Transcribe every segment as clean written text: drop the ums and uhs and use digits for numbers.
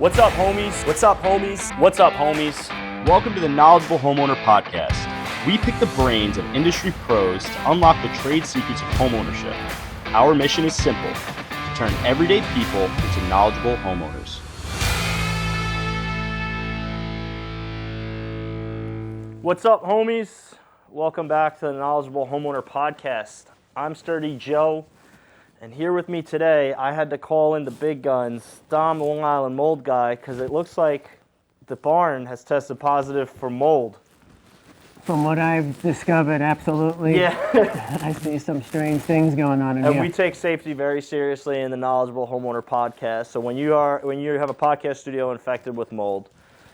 What's up, homies? What's up, homies? What's up, homies? Welcome to the Knowledgeable Homeowner Podcast. We pick the brains of industry pros to unlock the trade secrets of homeownership. Our mission is simple: to turn everyday people into knowledgeable homeowners. What's up, homies? Welcome back to the Knowledgeable Homeowner Podcast. I'm Sturdy Joe. And here with me today, I had to call in the big guns, Dom, the Long Island mold guy, because it looks like the barn has tested positive for mold. From what I've discovered, absolutely. Yeah. I see some strange things going on in here. And we take safety very seriously in the Knowledgeable Homeowner Podcast. So when you have a podcast studio infected with mold,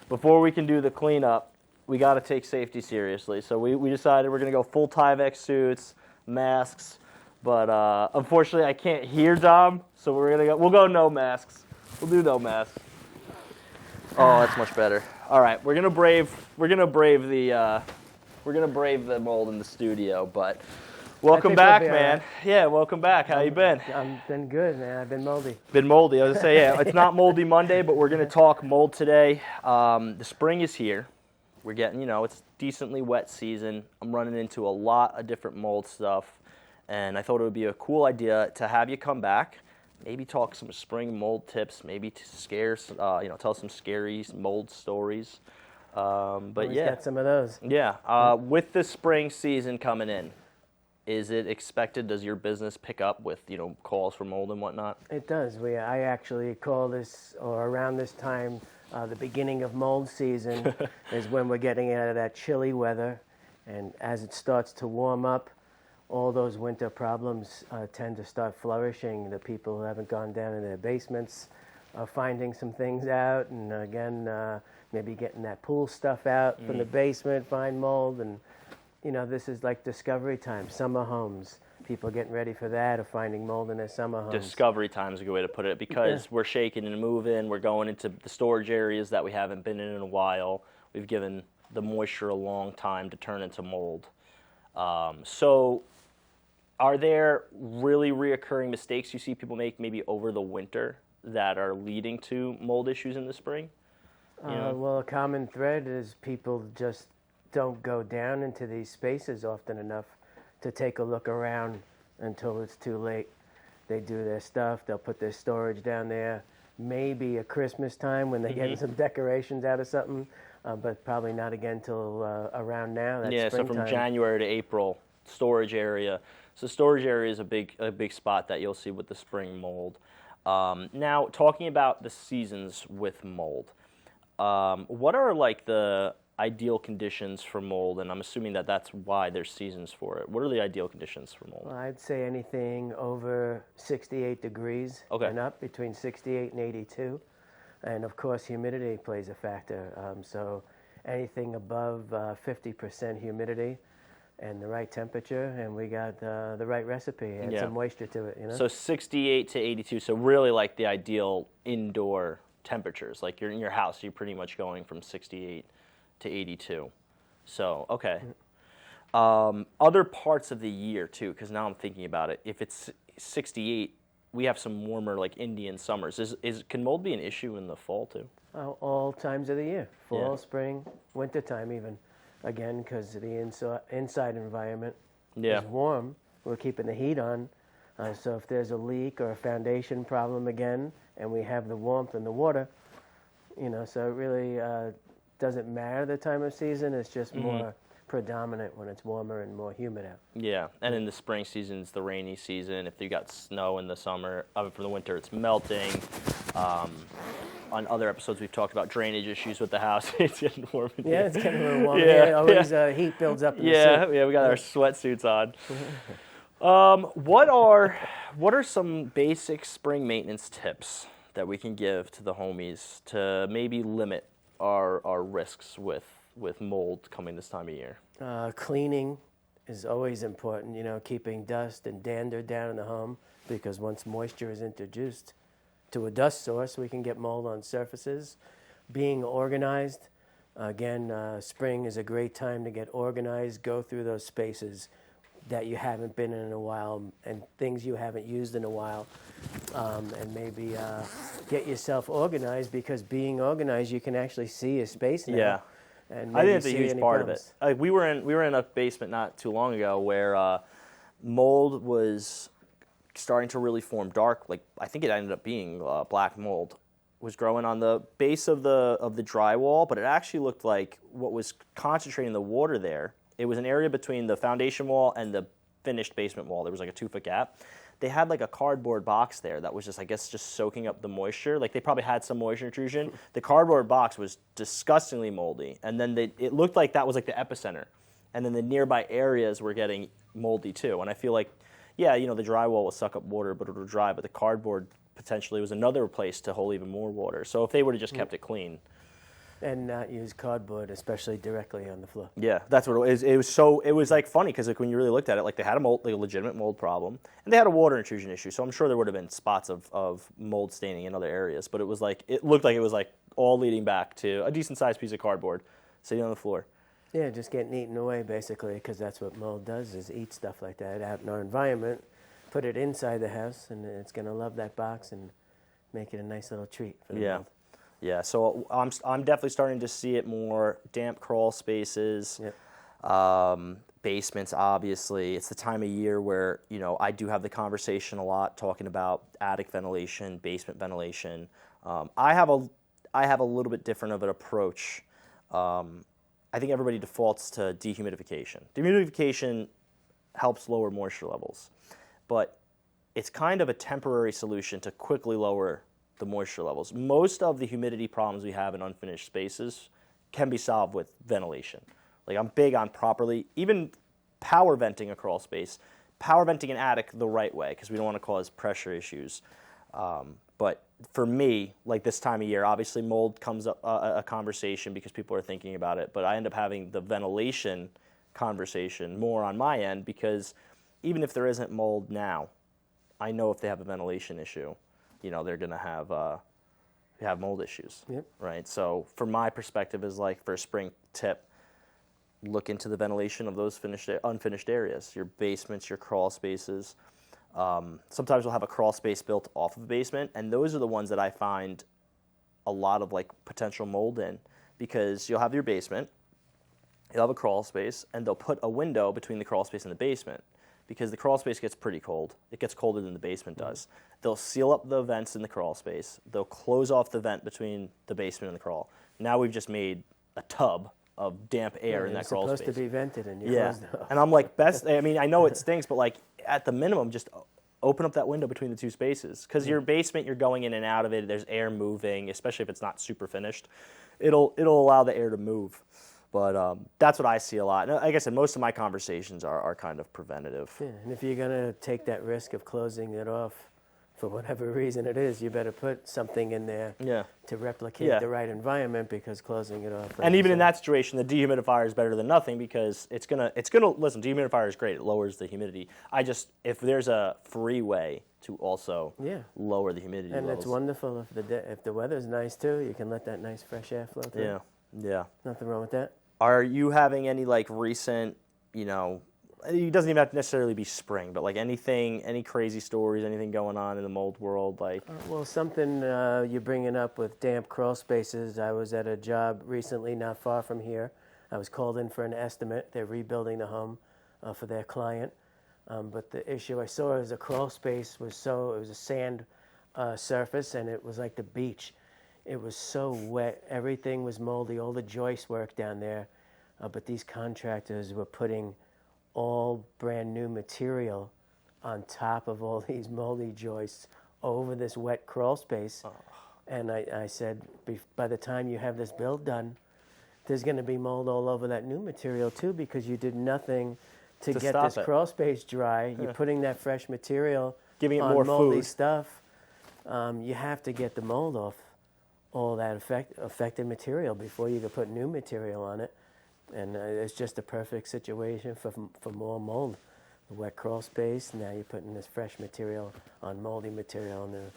before we can do the cleanup, we got to take safety seriously. So we decided we're going to go full Tyvek suits, masks. But unfortunately, I can't hear Dom, so we'll go no masks. We'll do no masks. Oh, that's much better. All right, we're gonna brave the mold in the studio. But welcome back, man. Right. Yeah, welcome back. How you been? I've been good, man. I've been moldy. Been moldy. I was gonna say, yeah, it's not Moldy Monday, but we're gonna talk mold today. The spring is here. We're getting, it's decently wet season. I'm running into a lot of different mold stuff. And I thought it would be a cool idea to have you come back, maybe talk some spring mold tips, maybe tell some scary mold stories. But yeah, got some of those. Yeah, with the spring season coming in, is it expected? Does your business pick up with calls for mold and whatnot? It does. I actually call this, or around this time, the beginning of mold season is when we're getting out of that chilly weather, and as it starts to warm up, all those winter problems tend to start flourishing. The people who haven't gone down in their basements are finding some things out, and again, maybe getting that pool stuff out from the basement, find mold, and this is like discovery time. Summer homes, people getting ready for that, or finding mold in their summer homes. Discovery time is a good way to put it, because we're shaking and moving. We're going into the storage areas that we haven't been in a while. We've given the moisture a long time to turn into mold. So are there really reoccurring mistakes you see people make maybe over the winter that are leading to mold issues in the spring? Well, a common thread is people just don't go down into these spaces often enough to take a look around until it's too late. They do their stuff, they'll put their storage down there, maybe at Christmas time when they're getting some decorations out of something, but probably not again till around now. That's so from January to April, storage area. So storage area is a big spot that you'll see with the spring mold. Now, talking about the seasons with mold, what are like the ideal conditions for mold? And I'm assuming that that's why there's seasons for it. What are the ideal conditions for mold? Well, I'd say anything over 68 degrees and up, between 68 and 82. And of course, humidity plays a factor. So anything above 50% humidity and the right temperature, and we got the right recipe and some moisture to it. So 68 to 82. So really like the ideal indoor temperatures. Like you're in your house, you're pretty much going from 68 to 82. So, okay. Other parts of the year too, because now I'm thinking about it. If it's 68, we have some warmer like Indian summers. Can mold be an issue in the fall too? All times of the year. Fall, spring, winter time even. Again, because the inside environment is warm, we're keeping the heat on. So if there's a leak or a foundation problem again, and we have the warmth in the water, so it really doesn't matter the time of season. It's just more predominant when it's warmer and more humid out. Yeah, and in the spring season, it's the rainy season. If you got snow in the summer, for the winter, it's melting. On other episodes, we've talked about drainage issues with the house. It's getting warm in here. Yeah, it's getting a little warm here. Always heat builds up in the suit. Yeah, we got our sweatsuits on. What are some basic spring maintenance tips that we can give to the homies to maybe limit our risks with mold coming this time of year? Cleaning is always important, keeping dust and dander down in the home, because once moisture is introduced to a dust source, we can get mold on surfaces. Being organized, again, spring is a great time to get organized, go through those spaces, that you haven't been in a while and things you haven't used in a while, and maybe get yourself organized, because being organized, you can actually see your space now. Yeah. And I maybe think it's a see huge any part problems. of it. Like we were in a basement not too long ago where mold was starting to really form dark. Like I think it ended up being black mold was growing on the base of the drywall, but it actually looked like what was concentrating the water there. It was an area between the foundation wall and the finished basement wall. There was like a 2-foot gap. They had like a cardboard box there that was just, I guess, just soaking up the moisture. Like they probably had some moisture intrusion. The cardboard box was disgustingly moldy, and then it looked like that was like the epicenter. And then the nearby areas were getting moldy too. And I feel like, yeah, you know, the drywall will suck up water, but it'll dry. But the cardboard potentially was another place to hold even more water. So if they would have just kept it clean. And not use cardboard, especially directly on the floor. Yeah, that's what it was. It was like funny because like when you really looked at it, like they had a legitimate mold problem, and they had a water intrusion issue. So I'm sure there would have been spots of mold staining in other areas, but it looked like it was like all leading back to a decent sized piece of cardboard sitting on the floor. Yeah, just getting eaten away basically, because that's what mold does, is eat stuff like that out in our environment, put it inside the house, and it's going to love that box and make it a nice little treat for the mold. Yeah, so I'm definitely starting to see it more. Damp crawl spaces, basements. Obviously, it's the time of year where I do have the conversation a lot, talking about attic ventilation, basement ventilation. I have a little bit different of an approach. I think everybody defaults to dehumidification. Dehumidification helps lower moisture levels, but it's kind of a temporary solution to quickly lower the moisture levels. Most of the humidity problems we have in unfinished spaces can be solved with ventilation. Like I'm big on properly, even power venting a crawl space, power venting an attic the right way, because we don't want to cause pressure issues. But for me, like this time of year, obviously mold comes up a conversation because people are thinking about it, but I end up having the ventilation conversation more on my end, because even if there isn't mold now, I know if they have a ventilation issue, they're going to have mold issues, right? So from my perspective is like, for a spring tip, look into the ventilation of those unfinished areas, your basements, your crawl spaces. Sometimes we'll have a crawl space built off of a basement, and those are the ones that I find a lot of like potential mold in, because you'll have your basement, you'll have a crawl space, and they'll put a window between the crawl space and the basement, because the crawl space gets pretty cold. It gets colder than the basement does. They'll seal up the vents in the crawl space. They'll close off the vent between the basement and the crawl. Now we've just made a tub of damp air in that crawl space. It's supposed to be vented, and you closed it off. And I'm like, I know it stinks, but like at the minimum, just open up that window between the two spaces. Because your basement, you're going in and out of it. There's air moving, especially if it's not super finished. It'll allow the air to move. But that's what I see a lot. And like I said, most of my conversations are kind of preventative. Yeah, and if you're going to take that risk of closing it off for whatever reason it is, you better put something in there to replicate the right environment, because closing it off. And even in that situation, the dehumidifier is better than nothing, because it's gonna listen. Dehumidifier is great; it lowers the humidity. If there's a free way to also lower the humidity and levels. it's wonderful if the weather's nice too. You can let that nice fresh air flow through. Yeah. Nothing wrong with that. Are you having any like recent, it doesn't even have to necessarily be spring, but like any crazy stories, anything going on in the mold world? Like, well, something you're bringing up with damp crawl spaces. I was at a job recently not far from here. I was called in for an estimate. They're rebuilding the home for their client. But the issue I saw is the crawl space it was a sand surface, and it was like the beach. It was so wet. Everything was moldy. All the joist work down there. But these contractors were putting all brand new material on top of all these moldy joists over this wet crawl space. And I said, by the time you have this build done, there's going to be mold all over that new material too, because you did nothing to get this crawl space dry. You're putting that fresh material, giving it on more moldy food. Stuff. You have to get the mold off all that affected material before you can put new material on it. And it's just a perfect situation for more mold. The wet crawl space, now you're putting this fresh material on moldy material, and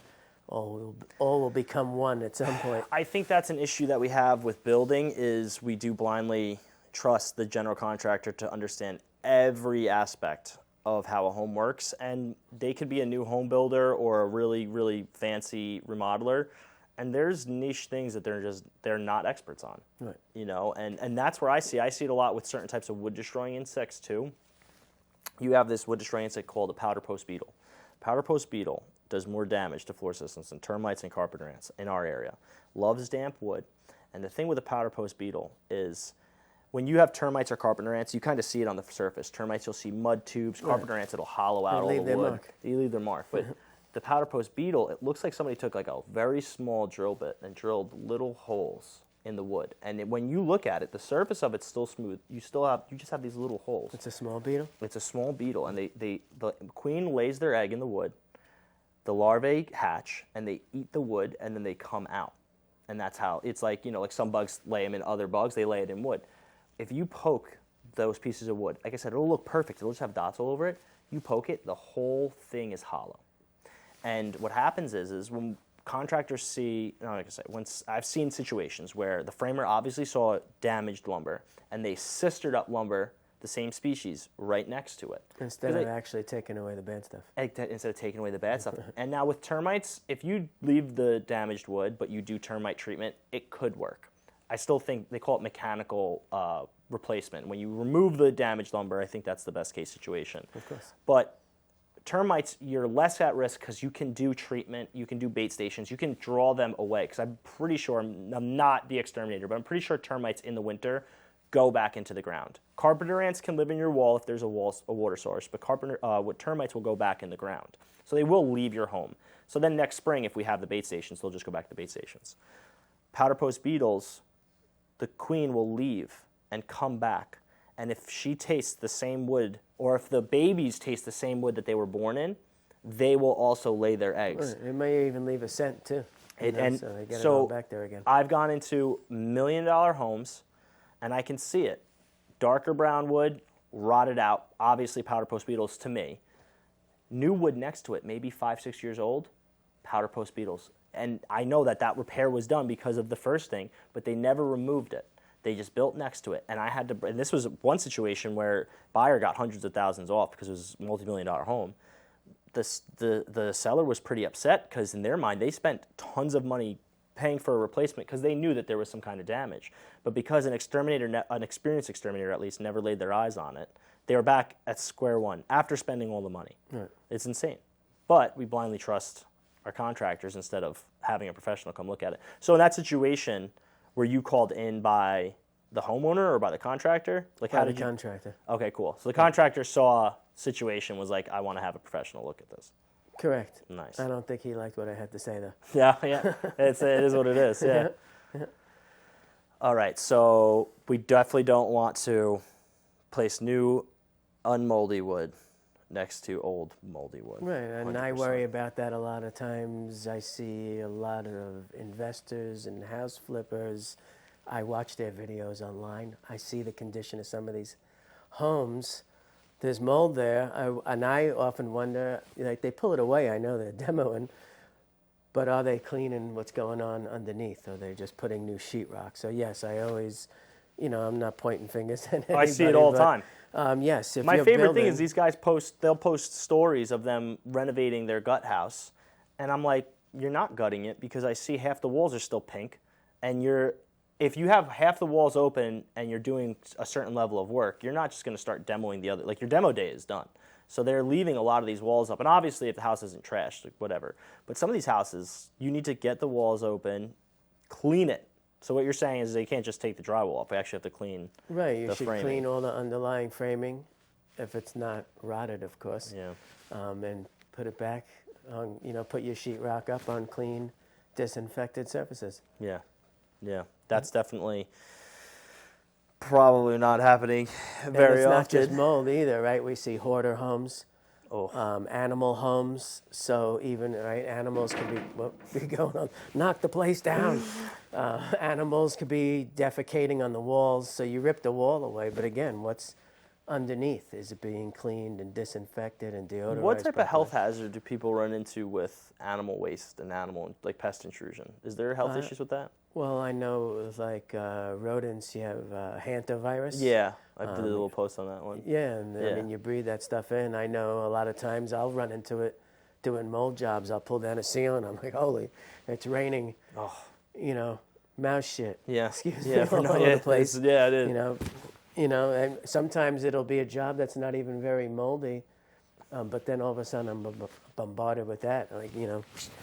all will become one at some point. I think that's an issue that we have with building, is we do blindly trust the general contractor to understand every aspect of how a home works, and they could be a new home builder or a really, really fancy remodeler, and there's niche things that they're not experts on. Right. You know, and that's where I see it a lot with certain types of wood destroying insects too. You have this wood destroying insect called a powder post beetle. Powder post beetle does more damage to floor systems than termites and carpenter ants in our area. Loves damp wood, and the thing with a powder post beetle is when you have termites or carpenter ants, you kind of see it on the surface. Termites, you'll see mud tubes. Carpenter ants, it'll hollow out all the wood. They leave their mark. But the powder post beetle, it looks like somebody took like a very small drill bit and drilled little holes in the wood. And when you look at it, the surface of it's still smooth. You just have these little holes. It's a small beetle? It's a small beetle, and the queen lays their egg in the wood. The larvae hatch, and they eat the wood, and then they come out. And that's how, it's like, you know, like some bugs lay them in other bugs, they lay it in wood. If you poke those pieces of wood, like I said, it'll look perfect. It'll just have dots all over it. You poke it, the whole thing is hollow. And what happens is when contractors see, like I said, once I've seen situations where the framer obviously saw damaged lumber, and they sistered up lumber, the same species, right next to it. Instead of actually taking away the bad stuff. Instead of taking away the bad stuff. And now with termites, if you leave the damaged wood, but you do termite treatment, it could work. I still think they call it mechanical replacement. When you remove the damaged lumber, I think that's the best case situation. Of course. But termites, you're less at risk because you can do treatment, you can do bait stations, you can draw them away. Because I'm pretty sure, I'm not the exterminator, but I'm pretty sure termites in the winter go back into the ground. Carpenter ants can live in your wall if there's a water source, but termites will go back in the ground. So they will leave your home. So then next spring, if we have the bait stations, they'll just go back to the bait stations. Powder post beetles, the queen will leave and come back. And if she tastes the same wood, or if the babies taste the same wood that they were born in, they will also lay their eggs. It may even leave a scent too. So they get it all back there again. I've gone into $1 million homes, and I can see it. Darker brown wood, rotted out, obviously powder post beetles to me. New wood next to it, maybe 5, 6 years old, powder post beetles. And I know that repair was done because of the first thing, but they never removed it. They just built next to it. And and this was one situation where buyer got hundreds of thousands off because it was a multi-million-dollar home. The seller was pretty upset because in their mind, they spent tons of money paying for a replacement because they knew that there was some kind of damage. But because an experienced exterminator at least, never laid their eyes on it, they were back at square one after spending all the money. Right. It's insane. But we blindly trust our contractors instead of having a professional come look at it. So in that situation, were you called in by the homeowner or by the contractor? Like, how did you? Contractor. Okay, cool. So the contractor saw situation, was like, I want to have a professional look at this. Correct. Nice. I don't think he liked what I had to say though. Yeah. It is what it is. Yeah. All right. So we definitely don't want to place new unmoldy wood next to old moldy wood. Right, and 100%. I worry about that a lot of times. I see a lot of investors and house flippers. I watch their videos online. I see the condition of some of these homes. There's mold there, and I often wonder, like, they pull it away. I know they're demoing, but are they cleaning what's going on underneath? Or are they just putting new sheetrock? So yes, I always, I'm not pointing fingers at anybody. I see it all the time. Yes. If My you're favorite building, thing is these guys they'll post stories of them renovating their gut house. And I'm like, you're not gutting it because I see half the walls are still pink. And if you have half the walls open and you're doing a certain level of work, you're not just going to start demoing the other. Like, your demo day is done. So they're leaving a lot of these walls up. And obviously, if the house isn't trashed, like, whatever. But some of these houses, you need to get the walls open, clean it. So what you're saying is they can't just take the drywall off. They actually have to clean right, you the should framing. clean all the underlying framing, if it's not rotted, of course. Yeah. And put it back on, put your sheetrock up on clean, disinfected surfaces. Yeah. That's definitely probably not happening very often. And it's not just mold either, right? We see hoarder homes, animal homes. So even, right, animals could be going on, knock the place down. Animals could be defecating on the walls. So you rip the wall away. But again, what's underneath is being cleaned and disinfected and deodorized. What type of health properly. hazard do people run into with animal waste and like pest intrusion? Is there health issues with that? Well, I know with like rodents, you have hantavirus. Yeah, I did a little post on that one. Yeah, and I mean, you breathe that stuff in. I know a lot of times I'll run into it doing mold jobs. I'll pull down a ceiling. I'm like, holy, it's raining. Oh. You know, mouse shit. Yeah. Excuse Yeah, me, all over the place. Yeah, it is. You know, and sometimes it'll be a job that's not even very moldy, but then all of a sudden I'm bombarded with that. Like,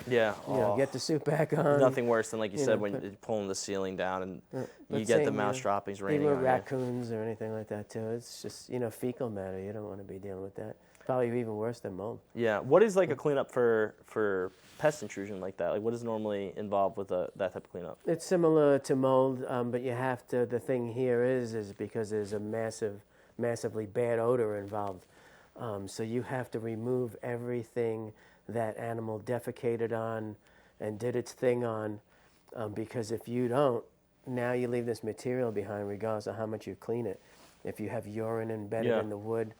Yeah. get the suit back on. Nothing worse than, like you said, when but- you're pulling the ceiling down and you but get the same, mouse droppings raining Even on you. raccoons or anything like that too. It's just, fecal matter. You don't want to be dealing with that. Probably even worse than mold. Yeah. What is like a cleanup for pest intrusion like that? Like, what is normally involved with that type of cleanup? It's similar to mold, but you have to. The thing here is because there's a massively bad odor involved. So you have to remove everything that animal defecated on and did its thing on, because if you don't, now you leave this material behind regardless of how much you clean it. If you have urine embedded in the wood,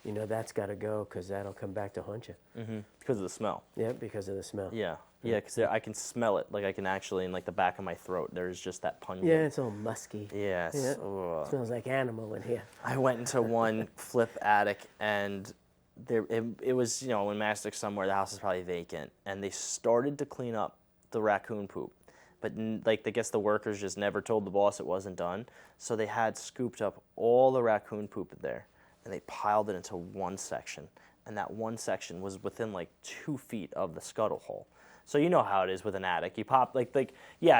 that's got to go because that'll come back to haunt you. Mm-hmm. Because of the smell. Yeah, because of the smell. Yeah. Yeah, because I can smell it. Like, I can actually, in like the back of my throat, there's just that pungent. Yeah, it's all musky. Yes. Yeah. Ugh. Smells like animal in here. I went into one flip attic, and it was, in Mastic somewhere, the house is probably vacant, and they started to clean up the raccoon poop. But I guess the workers just never told the boss it wasn't done, so they had scooped up all the raccoon poop in there, and they piled it into one section, and that one section was within like 2 feet of the scuttle hole. So you know how it is with an attic. You pop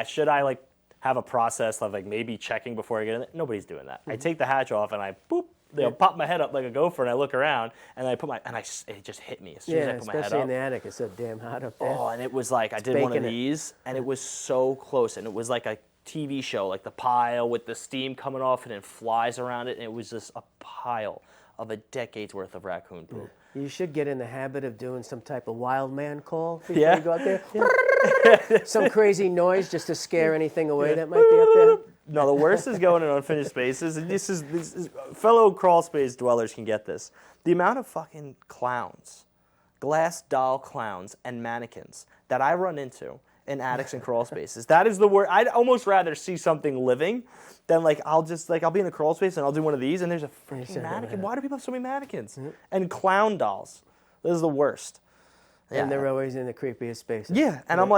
should I have a process of maybe checking before I get in there? Nobody's doing that. Mm-hmm. I take the hatch off and I pop my head up like a gopher and I look around and it just hit me as soon as I put my head up. Especially in the attic. It's so damn hot up there. Oh, and it was like I did one of these and it was so close, and it was like a TV show, like the pile with the steam coming off and it flies around it, and it was just a pile of a decade's worth of raccoon poop. You should get in the habit of doing some type of wild man call before Yeah. you go out there. Some crazy noise just to scare anything away that might be up there. No, the worst is going in unfinished spaces. And this is fellow crawl space dwellers can get this. The amount of fucking clowns, glass doll clowns, and mannequins that I run into in attics and crawl spaces. That is the worst. I'd almost rather see something living than I'll be in a crawl space and I'll do one of these and there's a freaking mannequin. Why do people have so many mannequins? Mm-hmm. And clown dolls. This is the worst. Yeah. And they're always in the creepiest spaces. Yeah, and I'm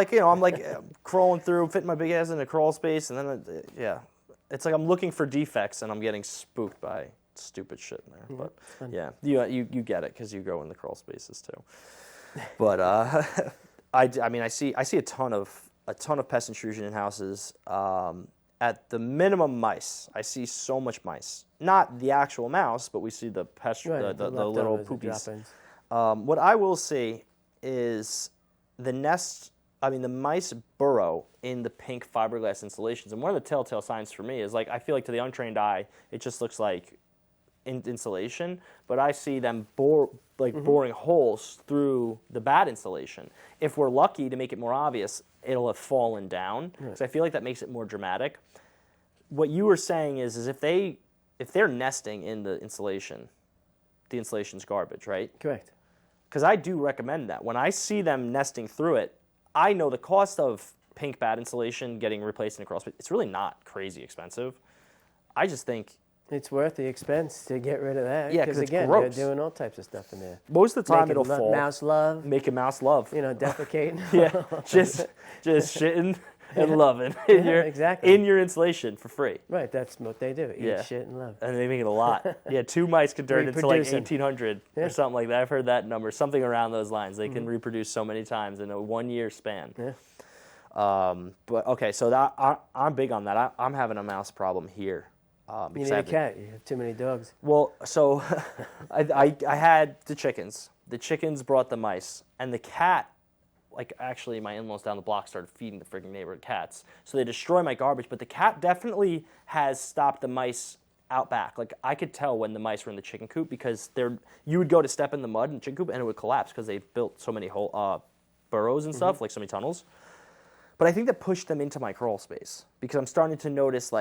crawling through, fitting my big ass in a crawl space, and then it's like I'm looking for defects and I'm getting spooked by stupid shit in there. But yeah, you get it because you go in the crawl spaces too. But I see a ton of pest intrusion in houses. At the minimum, mice. I see so much mice. Not the actual mouse, but we see the pest, the little poopies. What I will see is the mice burrow in the pink fiberglass insulations. And one of the telltale signs for me is I feel like to the untrained eye, it just looks like insulation, but I see them boring holes through the bad insulation. If we're lucky to make it more obvious, it'll have fallen down. Because I feel like that makes it more dramatic. What you were saying is if they're nesting in the insulation's garbage, right? Correct. Because I do recommend that. When I see them nesting through it, I know the cost of pink bad insulation getting replaced in a crawl space, it's really not crazy expensive. I just think it's worth the expense to get rid of that. Yeah, because again, gross. They're doing all types of stuff in there. Most of the time it'll fall. Mouse love. Make a mouse love. Defecating. Yeah, just shitting and loving in your insulation for free. Right, that's what they do. Eat shit and love. And they make it a lot. Yeah, 2 mice could turn into 1,800 or something like that. I've heard that number, something around those lines. They can reproduce so many times in a 1-year span. Yeah. But okay, so I'm big on that. I'm having a mouse problem here. You need a cat. You have too many dogs. Well, so I had the chickens. The chickens brought the mice, and the cat. Actually, my in-laws down the block started feeding the freaking neighborhood cats. So they destroy my garbage, but the cat definitely has stopped the mice out back. I could tell when the mice were in the chicken coop because you would go to step in the mud in the chicken coop and it would collapse because they built so many burrows and stuff, so many tunnels. But I think that pushed them into my crawl space because I'm starting to notice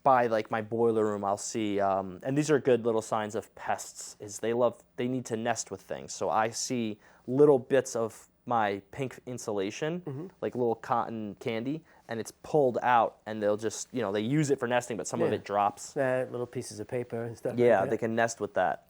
by like my boiler room, I'll see, and these are good little signs of pests, is they need to nest with things. So I see little bits of my pink insulation, like little cotton candy, and it's pulled out, and they'll just, they use it for nesting, but some of it drops. Little pieces of paper and stuff. Yeah, like they can nest with that.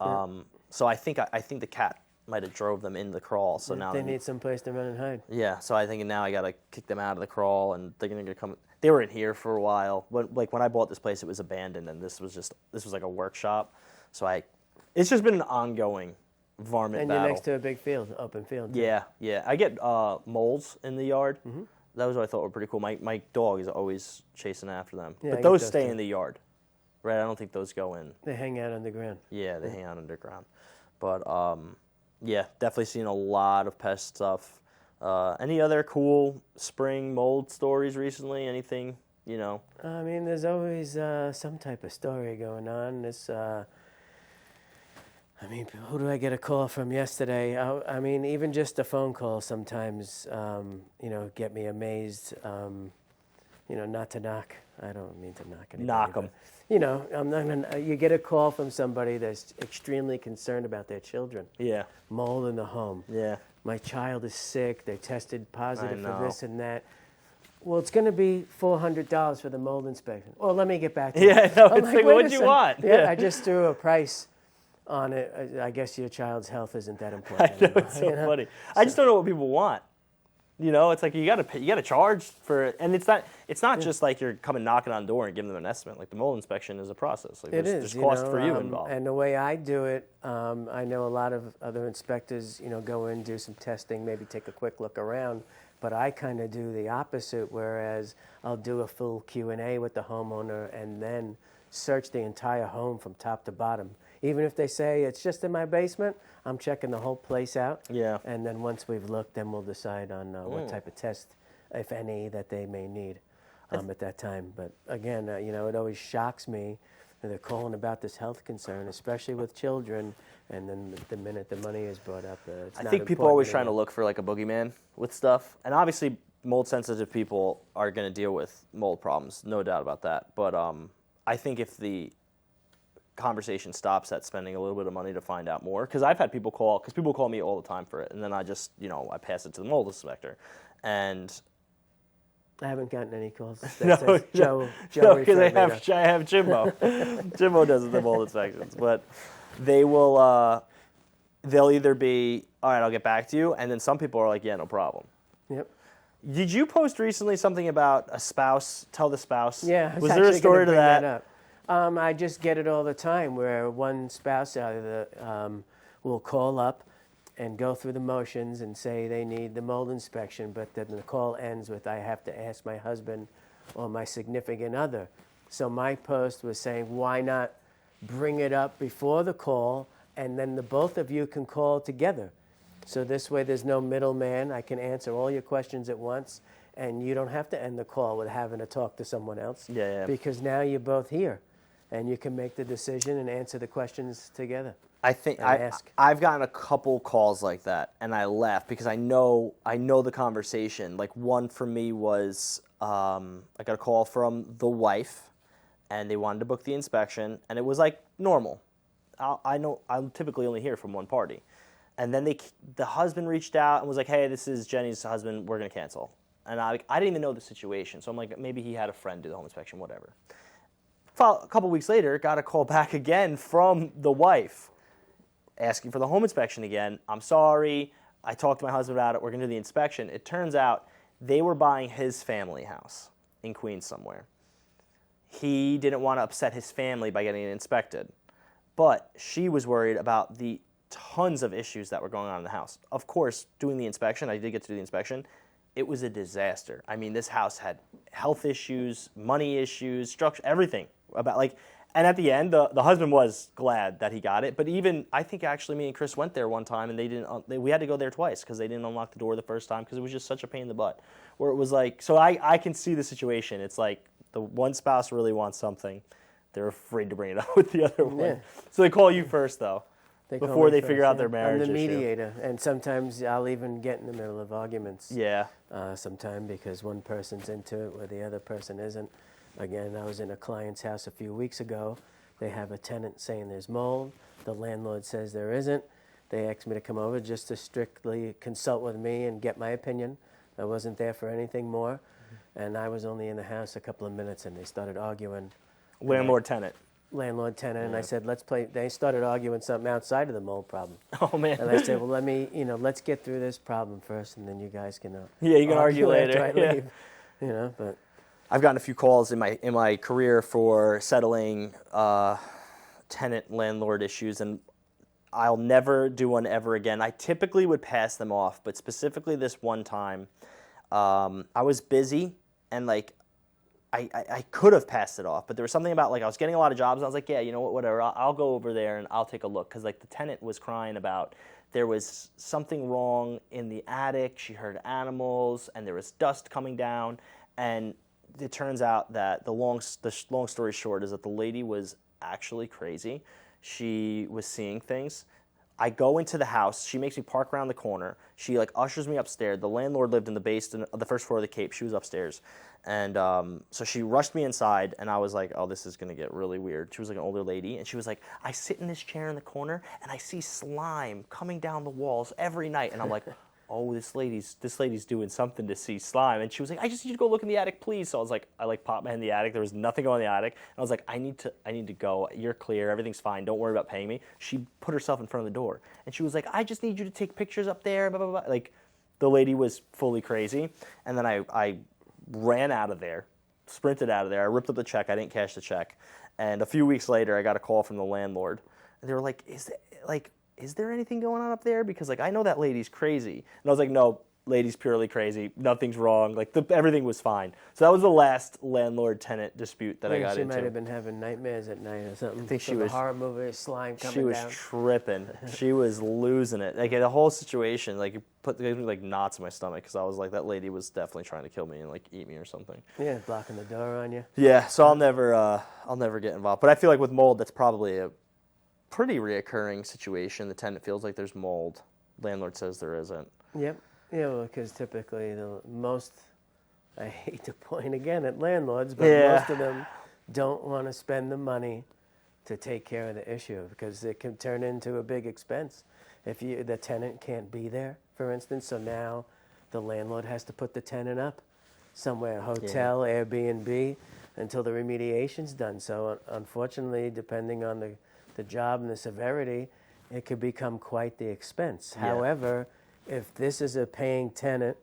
So I think the cat might have drove them in the crawl. So now they need some place to run and hide. Yeah, so I think now I gotta kick them out of the crawl, and they're gonna come. They were in here for a while. When I bought this place, it was abandoned, and this was like a workshop. So it's just been an ongoing varmint battle. And you're next to a big field, open field. Too. Yeah. I get moles in the yard. That was what I thought were pretty cool. My dog is always chasing after them. Yeah, but those stay in the yard, right? I don't think those go in. They hang out underground. Yeah, they hang out underground. But yeah, definitely seen a lot of pest stuff. Any other cool spring mold stories recently? Anything, I mean, there's always some type of story going on. Who do I get a call from yesterday? I mean, even just a phone call sometimes, get me amazed. Not to knock. I don't mean to knock anybody. Knock them. I'm not gonna. You get a call from somebody that's extremely concerned about their children. Yeah. Mold in the home. Yeah. My child is sick. They tested positive I know. for this and that. Well, it's going to be $400 for the mold inspection. Well, let me get back to you. Yeah, no, I'm it's like, what do you want? Yeah, I just threw a price on it. I guess your child's health isn't that important. I know, it's so funny. I just don't know what people want. It's like you got to charge for it, and it's not just like you're coming knocking on the door and giving them an estimate. Like the mold inspection is a process. Like there's cost for you involved. And the way I do it, I know a lot of other inspectors, go in, do some testing, maybe take a quick look around. But I kind of do the opposite, whereas I'll do a full Q&A with the homeowner and then search the entire home from top to bottom. Even if they say it's just in my basement, I'm checking the whole place out. Yeah. And then once we've looked, then we'll decide on what type of test, if any, that they may need at that time. But again, it always shocks me that they're calling about this health concern, especially with children, and then the minute the money is brought up, it's I not think people are always important trying to look for like a boogeyman with stuff. And obviously mold-sensitive people are going to deal with mold problems, no doubt about that. But I think if the conversation stops at spending a little bit of money to find out more, because I've had people call me all the time for it, and then I just, I pass it to the mold inspector. And I haven't gotten any calls. No, Joe because I have Jimbo. Jimbo does the mold inspections, but they will. They'll either be, all right, I'll get back to you, and then some people are like, yeah, no problem. Yep. Did you post recently something about a spouse? Tell the spouse. Yeah. Was there a story to that? Up. I just get it all the time where one spouse will call up and go through the motions and say they need the mold inspection, but then the call ends with, I have to ask my husband or my significant other. So my post was saying, why not bring it up before the call, and then the both of you can call together. So this way there's no middleman. I can answer all your questions at once, and you don't have to end the call with having to talk to someone else. Yeah. Because now you're both here, and you can make the decision and answer the questions together. I think I've gotten a couple calls like that, and I laugh because I know the conversation. Like one for me was I got a call from the wife, and they wanted to book the inspection, and it was like normal. I typically only hear from one party, and then the husband reached out and was like, "Hey, this is Jenny's husband. We're gonna cancel." And I didn't even know the situation, so I'm like, maybe he had a friend do the home inspection, whatever. A couple weeks later, got a call back again from the wife, asking for the home inspection again. I'm sorry. I talked to my husband about it. We're going to do the inspection. It turns out they were buying his family house in Queens somewhere. He didn't want to upset his family by getting it inspected. But she was worried about the tons of issues that were going on in the house. Of course, doing the inspection, I did get to do the inspection. It was a disaster. I mean, this house had health issues, money issues, structure, everything. And at the end, the husband was glad that he got it. But even, I think actually me and Chris went there one time, and we had to go there twice because they didn't unlock the door the first time because it was just such a pain in the butt. Where it was like, so I can see the situation. It's like the one spouse really wants something. They're afraid to bring it up with the other one. Yeah. So they call you first, though. before they figure out their marriage I'm the issue. mediator, and sometimes I'll even get in the middle of arguments. Yeah. Sometime because one person's into it where the other person isn't. Again, I was in a client's house a few weeks ago. They have a tenant saying there's mold. The landlord says there isn't. They asked me to come over just to strictly consult with me and get my opinion. I wasn't there for anything more. And I was only in the house a couple of minutes, and they started arguing. Landlord-tenant. Landlord-tenant, and I said, let's play. They started arguing something outside of the mold problem. Oh, man. And I said, well, let's get through this problem first, and then you guys can yeah, you can argue later. After I Yeah. leave. But I've gotten a few calls in my career for settling tenant landlord issues, and I'll never do one ever again. I typically would pass them off, but specifically this one time, I was busy and I could have passed it off, but there was something about I was getting a lot of jobs. And I was like, yeah, you know what, whatever. I'll go over there and I'll take a look because the tenant was crying about there was something wrong in the attic. She heard animals and there was dust coming down, and it turns out that the long story short is that the lady was actually crazy. She was seeing things. I go into the house. She makes me park around the corner. She ushers me upstairs. The landlord lived in the basement, the first floor of the Cape. She was upstairs. And so she rushed me inside, and I was like, oh, this is going to get really weird. She was an older lady, and she was like, I sit in this chair in the corner, and I see slime coming down the walls every night. And I'm like, oh, this lady's doing something to see slime. And she was like, I just need to go look in the attic, please. So I was like, I popped my head in the attic. There was nothing going in the attic. And I was like, I need to go. You're clear. Everything's fine. Don't worry about paying me. She put herself in front of the door, and she was like, I just need you to take pictures up there, blah, blah, blah. The lady was fully crazy. And then I ran out of there, sprinted out of there. I ripped up the check. I didn't cash the check. And a few weeks later, I got a call from the landlord. And they were like, is there anything going on up there? Because I know that lady's crazy. And I was like, no, lady's purely crazy. Nothing's wrong. Everything was fine. So that was the last landlord-tenant dispute that I got into. She might have been having nightmares at night or something. I think she was a horror movie, slime coming down. She was tripping. She was losing it. The whole situation, it put knots in my stomach because I was like, that lady was definitely trying to kill me and eat me or something. Yeah, blocking the door on you. Yeah, so I'll never get involved. But I feel like with mold, that's probably a pretty reoccurring situation. The tenant feels like there's mold. Landlord says there isn't. Yep. Yeah, well, because typically I hate to point again at landlords, but most of them don't want to spend the money to take care of the issue because it can turn into a big expense. If the tenant can't be there, for instance, so now the landlord has to put the tenant up somewhere, hotel, Airbnb, until the remediation's done. So unfortunately, depending on the job and the severity, it could become quite the expense. Yeah. However, if this is a paying tenant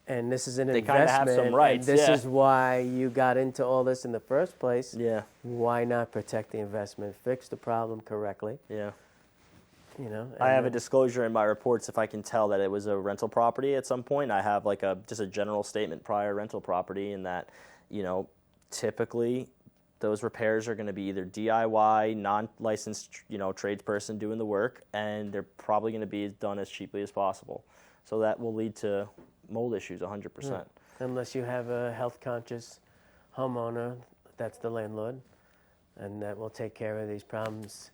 and this is an investment, have some rights, and this is why you got into all this in the first place, why not protect the investment, fix the problem correctly? Yeah. I have a disclosure in my reports if I can tell that it was a rental property at some point. I have just a general statement prior rental property, and that, typically those repairs are going to be either DIY, non-licensed, tradesperson doing the work, and they're probably going to be done as cheaply as possible. So that will lead to mold issues 100%. Yeah. Unless you have a health-conscious homeowner, that's the landlord, and that will take care of these problems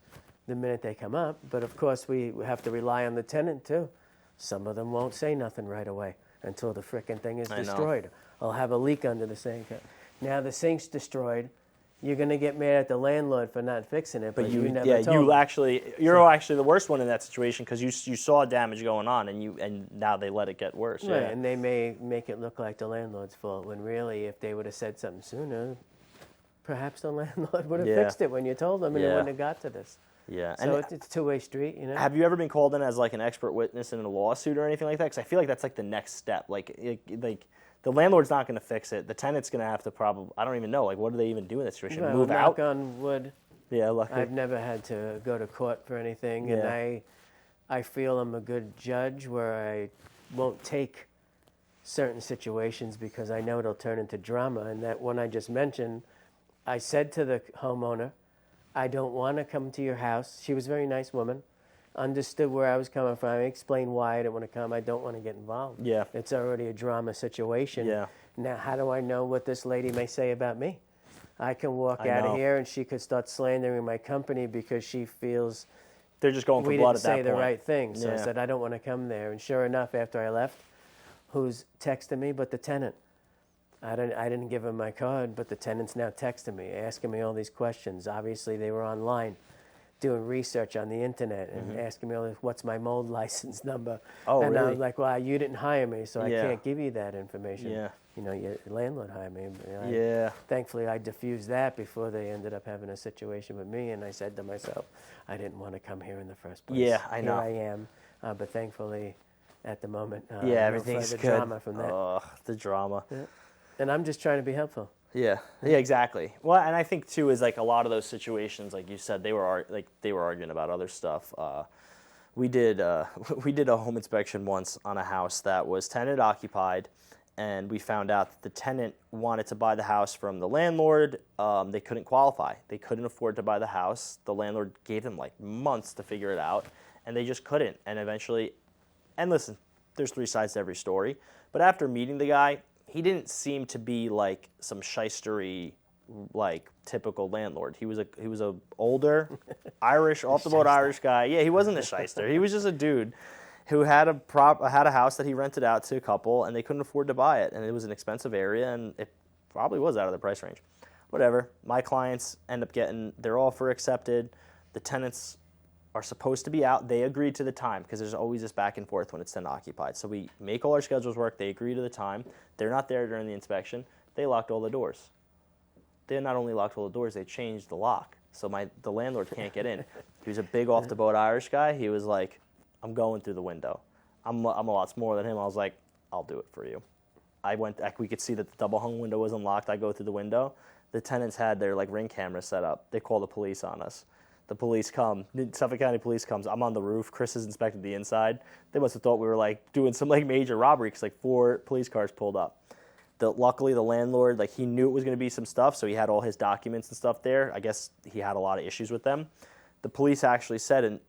the minute they come up. But of course, we have to rely on the tenant too. Some of them won't say nothing right away until the frickin' thing is destroyed. I'll have a leak under the sink. Now the sink's destroyed. You're going to get mad at the landlord for not fixing it, but you never told you're him. actually the worst one in that situation because you saw damage going on and now they let it get worse. Right, and they may make it look like the landlord's fault when really if they would have said something sooner, perhaps the landlord would have fixed it when you told them and it wouldn't have got to this. Yeah. So it's a two-way street, Have you ever been called in as an expert witness in a lawsuit or anything like that? Because I feel like that's the next step. The landlord's not going to fix it. The tenant's going to have to probably, I don't even know, what do they even do in that situation? Well, move out? Knock on wood. Yeah, luckily. I've never had to go to court for anything, and I feel I'm a good judge where I won't take certain situations because I know it'll turn into drama. And that one I just mentioned, I said to the homeowner, I don't want to come to your house. She was a very nice woman, understood where I was coming from. I explained why I didn't want to come. I don't want to get involved. Yeah. It's already a drama situation. Yeah. Now, how do I know what this lady may say about me? I can walk out of here and she could start slandering my company because she feels They're just going for we blood didn't at that say the point. right thing. So I Yeah. said, I don't want to come there. And sure enough, after I left, who's texting me but the tenant? I didn't give him my card, but the tenant's now texting me, asking me all these questions. Obviously, they were online doing research on the internet and asking me all this, what's my mold license number? Oh, and I really? was like, well, you didn't hire me, so I Yeah. can't give you that information. Yeah. You know, your landlord hired me. Yeah. Thankfully, I diffused that before they ended up having a situation with me, and I said to myself, I didn't want to come here in the first place. Yeah, I know. Here I am, but thankfully, at the moment, Yeah, no everything's further good. drama from that. Ugh, the drama. Yeah. And I'm just trying to be helpful. Yeah, exactly. Well, and I think too is like a lot of those situations, like you said, they were arguing about other stuff. We did a home inspection once on a house that was tenant occupied, and we found out that the tenant wanted to buy the house from the landlord. They couldn't qualify. They couldn't afford to buy the house. The landlord gave them like months to figure it out, and they just couldn't. And eventually, and listen, there's 3 sides to every story. But after meeting the guy, he didn't seem to be like some shystery, like typical landlord. He was a older, Irish, off the boat Irish guy. Yeah, he wasn't a shyster. He was just a dude who had a house that he rented out to a couple, and they couldn't afford to buy it, and it was an expensive area, and it probably was out of the price range. Whatever. My clients end up getting their offer accepted. The tenants are supposed to be out. They agreed to the time because there's always this back and forth when it's tenant occupied. So we make all our schedules work. They agree to the time. They're not there during the inspection. They locked all the doors. They not only locked all the doors, they changed the lock. So the landlord can't get in. He was a big off-the-boat Irish guy. He was like, I'm going through the window. I'm a lot smaller than him. I was like, I'll do it for you. We could see that the double hung window was unlocked. I go through the window. The tenants had their like Ring cameras set up. They call the police on us. The police come. Suffolk County Police comes. I'm on the roof. Chris has inspected the inside. They must have thought we were like doing some like major robbery because like 4 police cars pulled up. Luckily, the landlord, like he knew it was going to be some stuff, so he had all his documents and stuff there. I guess he had a lot of issues with them. The police actually said, and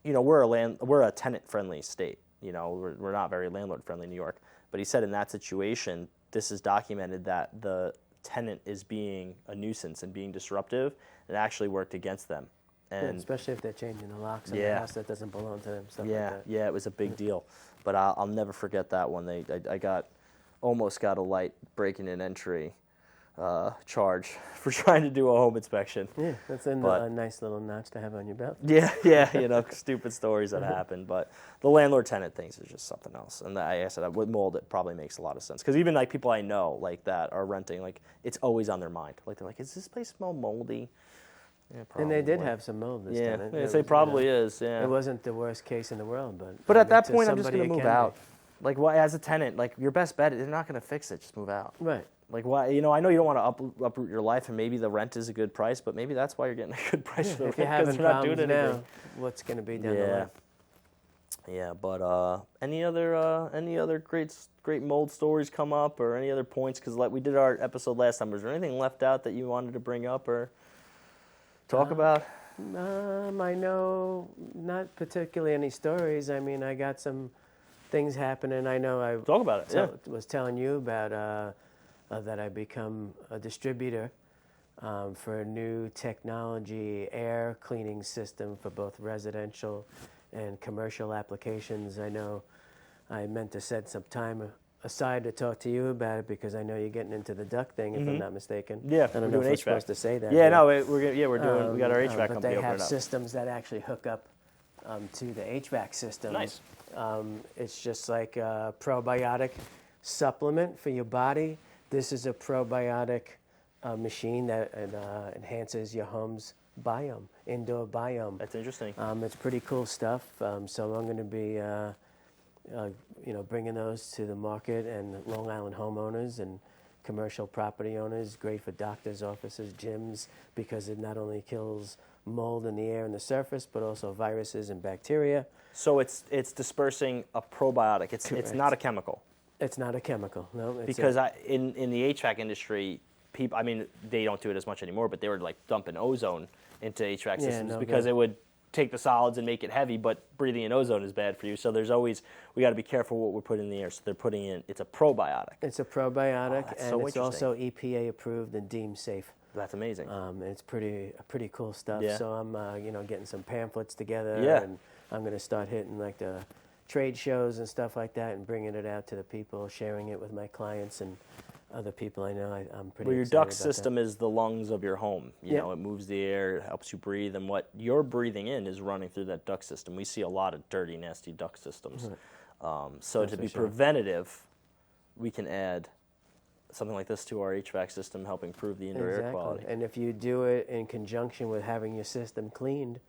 you know, we're a tenant-friendly state. You know, we're not very landlord-friendly in New York. But he said in that situation, this is documented that the tenant is being a nuisance and being disruptive, and it actually worked against them. And especially if they're changing the locks on the Yeah. house that doesn't belong to them. Stuff yeah, like that. yeah, it was a big deal. But I'll never forget that one. I almost got a light breaking and entry charge for trying to do a home inspection. Yeah, that's a nice little notch to have on your belt. Yeah, you know, stupid stories that happen. But the landlord-tenant things is just something else. And I said, with mold, it probably makes a lot of sense. Because even like people I know like that are renting, like it's always on their mind. Like they're like, is this place smell moldy? Yeah, And they did probably. have some mold this Yeah, time. it probably is. Yeah. It wasn't the worst case in the world, but But at that to point, I'm just somebody going to it move can out. Like, why, as a tenant, like your best bet, they're not going to fix it. Just move out. be. Right. Like, why? You know, I know you don't want to uproot your life, and maybe the rent is a good price, but maybe that's why you're getting a good price for the If rent you're because having they're not doing problems anything. now, what's going to be down the line? Yeah, but any other great mold stories come up, or any other points? Because like we did our episode last time, was there anything left out that you wanted to bring up or talk about? I know not particularly any stories. I mean, I got some things happening. I know I Talk about it. was telling you about that I become a distributor for a new technology air cleaning system for both residential and commercial applications. I know I meant to set some time aside to talk to you about it because I know you're getting into the duct thing, if I'm not mistaken. Yeah, I don't we're know if doing we're HVAC. supposed to say that. Yeah, here. no, we got our HVAC But company they opening have up. systems that actually hook up to the HVAC system. Nice. It's just like a probiotic supplement for your body. This is a probiotic machine that enhances your home's biome, indoor biome. That's interesting. It's pretty cool stuff. So I'm going to be, bringing those to the market and Long Island homeowners and commercial property owners. Great for doctors' offices, gyms, because it not only kills mold in the air and the surface, but also viruses and bacteria. So it's dispersing a probiotic. It's Correct. not a chemical. It's not a chemical, no. It's Because in the HVAC industry, people, I mean, they don't do it as much anymore, but they were like dumping ozone into HVAC systems because it would take the solids and make it heavy, but breathing in ozone is bad for you. So we got to be careful what we're putting in the air. So they're putting in, it's a probiotic. It's a probiotic, that's and so it's interesting. also EPA approved and deemed safe. That's amazing. It's pretty cool stuff. Yeah. So I'm getting some pamphlets together, Yeah. and I'm going to start hitting like the trade shows and stuff like that, and bringing it out to the people, sharing it with my clients and other people I know. I'm pretty. Well, your excited duct about system is the lungs of your home. You know, it moves the air, it helps you breathe, and what you're breathing in is running through that duct system. We see a lot of dirty, nasty duct systems. So That's to for be sure. preventative, we can add something like this to our HVAC system, help improve the indoor air quality. And if you do it in conjunction with having your system cleaned,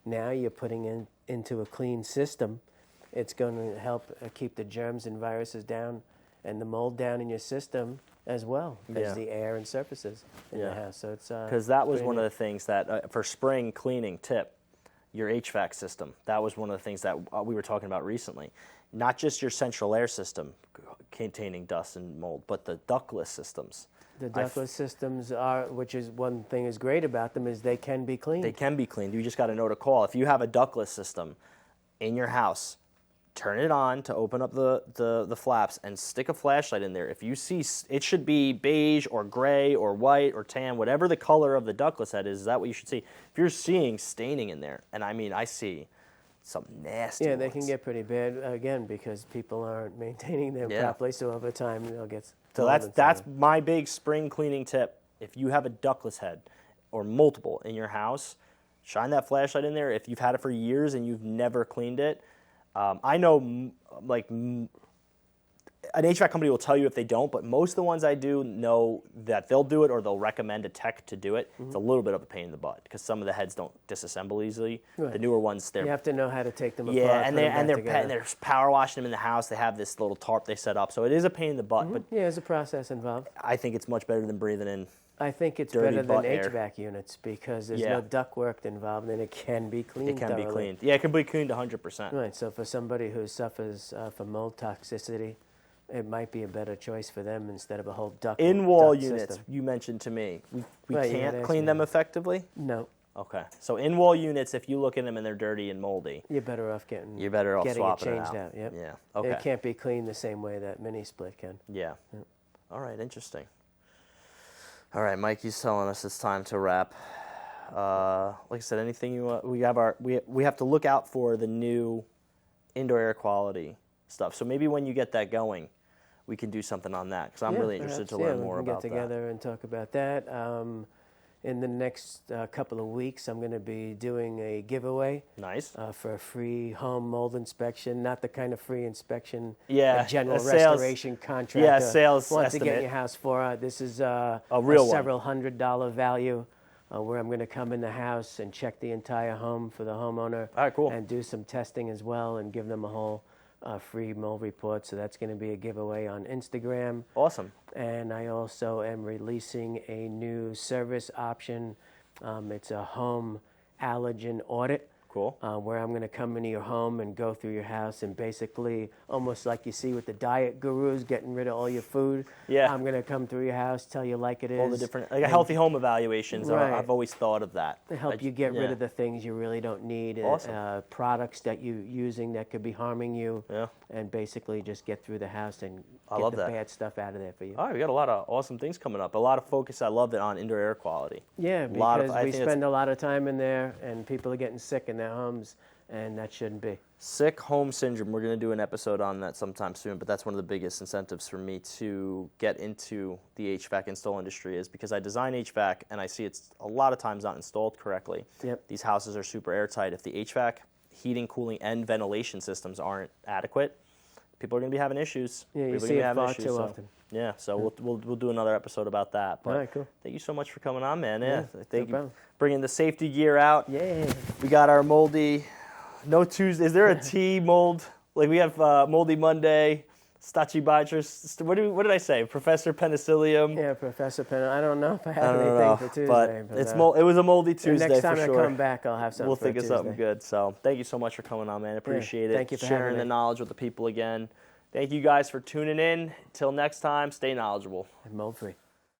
now you're putting into a clean system. It's going to help keep the germs and viruses down and the mold down in your system as well as the air and surfaces in the house. So it's because that was one of the things that for spring cleaning tip, your HVAC system. That was one of the things that we were talking about recently. Not just your central air system containing dust and mold, but the ductless systems. The ductless systems which is one thing is great about them, is they can be cleaned. They can be cleaned. You just got to know to call. If you have a ductless system in your house, turn it on to open up the flaps and stick a flashlight in there. If you see, it should be beige or gray or white or tan, whatever the color of the ductless head is that what you should see? If you're seeing staining in there, and I mean, I see some nasty Yeah, they ones. can get pretty bad, again, because people aren't maintaining them properly, so over time they'll get... So that's my big spring cleaning tip. If you have a ductless head or multiple in your house, shine that flashlight in there. If you've had it for years and you've never cleaned it, I know an HVAC company will tell you if they don't, but most of the ones I do know that they'll do it or they'll recommend a tech to do it. It's a little bit of a pain in the butt because some of the heads don't disassemble easily. Right. The newer ones, You have to know how to take them apart. and they're they're power washing them in the house. They have this little tarp they set up, so it is a pain in the butt. But Yeah, there's a process involved. I think it's much better than breathing in. I think it's dirty better than butt air. HVAC units because there's no duct work involved, and it can be cleaned. It can be thoroughly. cleaned. Yeah, it can be cleaned 100%. Right. So for somebody who suffers from mold toxicity, it might be a better choice for them instead of a whole duct. In-wall duct units, system. you mentioned to me, we Right, you had can't asked clean me them that. effectively? No, Okay. So in-wall units, if you look in them and they're dirty and moldy, you're better off getting. you're better off getting swapping it changed out. Yep. Yeah. Okay. It can't be cleaned the same way that mini split can. Yeah. All right, interesting. All right, Mike, he's telling us it's time to wrap. Like I said, anything you want? We have to look out for the new indoor air quality stuff. So maybe when you get that going, we can do something on that because I'm really interested to learn more about that. We can get together and talk about that. In the next couple of weeks, I'm going to be doing a giveaway. Nice. For a free home mold inspection, not the kind of free inspection Yeah, a general a sales- restoration contractor yeah, sales wants to get in estimate. your house for. This is a real one. several $100 value where I'm going to come in the house and check the entire home for the homeowner. All right, cool. And do some testing as well and give them a whole free mold report. So that's going to be a giveaway on Instagram. Awesome. And I also am releasing a new service option. It's a home allergen audit. Cool. Where I'm going to come into your home and go through your house and basically, almost like you see with the diet gurus, getting rid of all your food. Yeah. I'm going to come through your house, tell you like it is. All the different, like a healthy home evaluations. Right. I've always thought of that. To help you get rid of the things you really don't need, Awesome. products that you're using that could be harming you, Yeah. and basically just get through the house and I get love the that. bad stuff out of there for you. All right, we got a lot of awesome things coming up. A lot of focus. I love it on indoor air quality. Yeah, lot of- because I we think it's- spend a lot of time in there, and people are getting sick in their homes, and that shouldn't be. Sick home syndrome. We're going to do an episode on that sometime soon, but that's one of the biggest incentives for me to get into the HVAC install industry is because I design HVAC and I see it's a lot of times not installed correctly. Yep. These houses are super airtight. If the HVAC, heating, cooling, and ventilation systems aren't adequate, people are going to be having issues. Yeah, you People are see gonna be it having far too so- often. Yeah, so we'll do another episode about that. But All right, cool. Thank you so much for coming on, man. Yeah, thank you. problem. Bringing the safety gear out. Yeah. We got our moldy. No Tuesday. Is there a T mold? Like we have moldy Monday, Stachybotrys. What did I say? Professor Penicillium. Yeah, Professor Penn. I don't know if I I have don't anything know, for Tuesday. but it's it was a moldy the Tuesday next time for I sure. come back, I'll have something We'll for think of Tuesday. something good. So thank you so much for coming on, man. Appreciate it. thank you for sharing having the me. knowledge with the people again. Thank you guys for tuning in. Till next time, stay knowledgeable. And mold free.